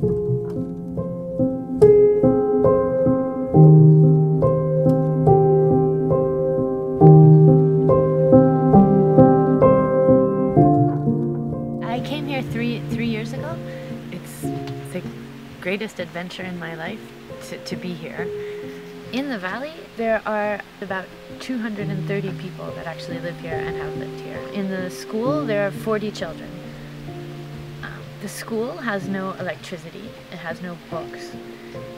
I came here three years ago. It's the greatest adventure in my life to be here. In the valley, there are about 230 people that actually live here and have lived here. In the school, there are 40 children. The school has no electricity, it has no books,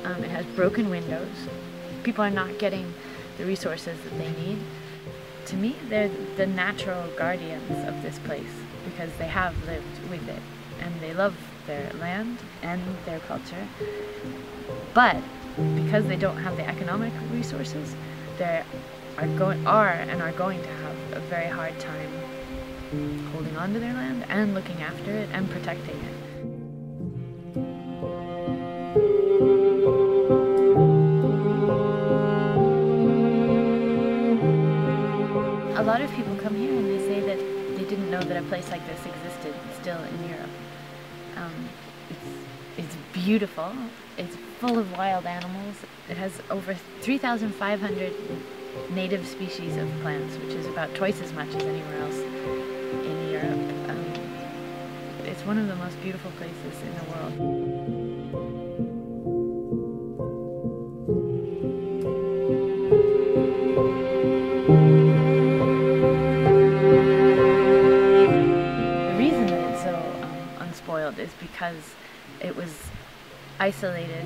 it has broken windows. People are not getting the resources that they need. To me, they're the natural guardians of this place because they have lived with it and they love their land and their culture. But because they don't have the economic resources, they are going to have a very hard time holding on to their land and looking after it and protecting it. A lot of people come here and they say that they didn't know that a place like this existed still in Europe. It's beautiful, it's full of wild animals. It has over 3,500 native species of plants, which is about twice as much as anywhere else in Europe. It's one of the most beautiful places in the world. Is because it was isolated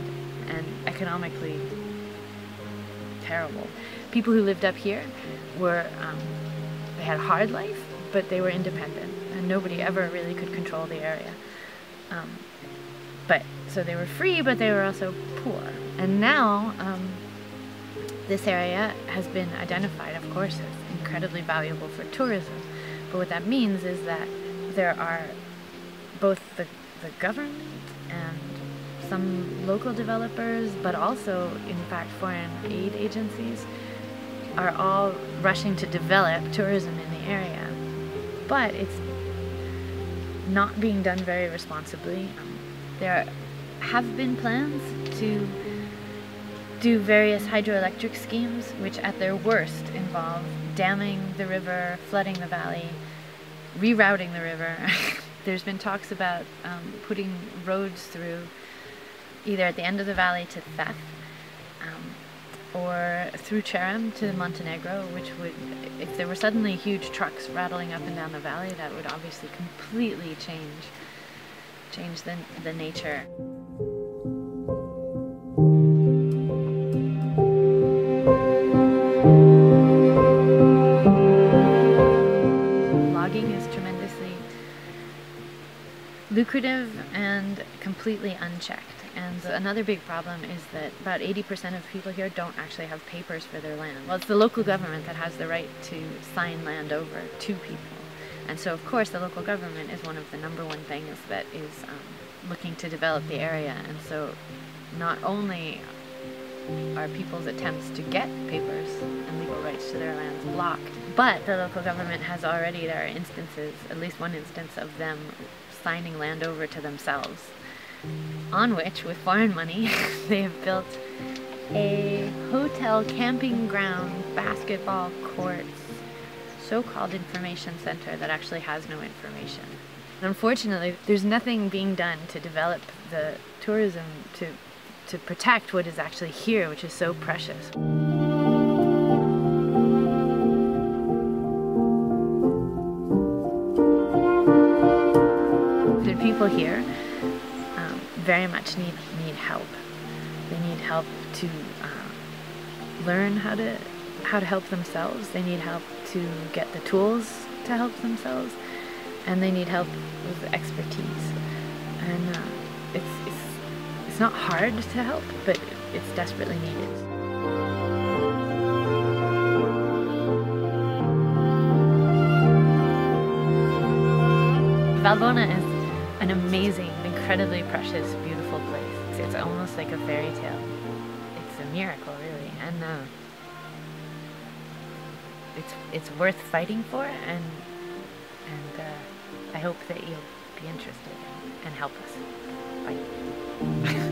and economically terrible. People who lived up here were, they had a hard life, but they were independent and nobody ever really could control the area. So they were free, but they were also poor. And now this area has been identified, of course, as incredibly valuable for tourism. But what that means is that there are both the government and some local developers, but also, in fact, foreign aid agencies are all rushing to develop tourism in the area. But it's not being done very responsibly. There have been plans to do various hydroelectric schemes, which at their worst involve damming the river, flooding the valley, rerouting the river. There's been talks about putting roads through either at the end of the valley to Theth or through Cherem to Montenegro, which would, if there were suddenly huge trucks rattling up and down the valley, that would obviously completely change the nature. Logging is tremendously lucrative and completely unchecked. And another big problem is that about 80% of people here don't actually have papers for their land. Well, it's the local government that has the right to sign land over to people. And so, of course, the local government is one of the #1 things that is looking to develop the area. And so not only are people's attempts to get papers and legal rights to their lands blocked, but the local government has already, there are instances, at least one instance of them signing land over to themselves, on which, with foreign money, they have built a hotel, camping ground, basketball courts, so-called information center that actually has no information. Unfortunately, there's nothing being done to develop the tourism to protect what is actually here, which is so precious. The people here very much need help. They need help to learn how to help themselves. They need help to get the tools to help themselves, and they need help with expertise. And it's not hard to help, but it's desperately needed. Valbona is an amazing, incredibly precious, beautiful place. It's almost like a fairy tale. It's a miracle, really, and it's worth fighting for, and I hope that you'll be interested and help us fight. it.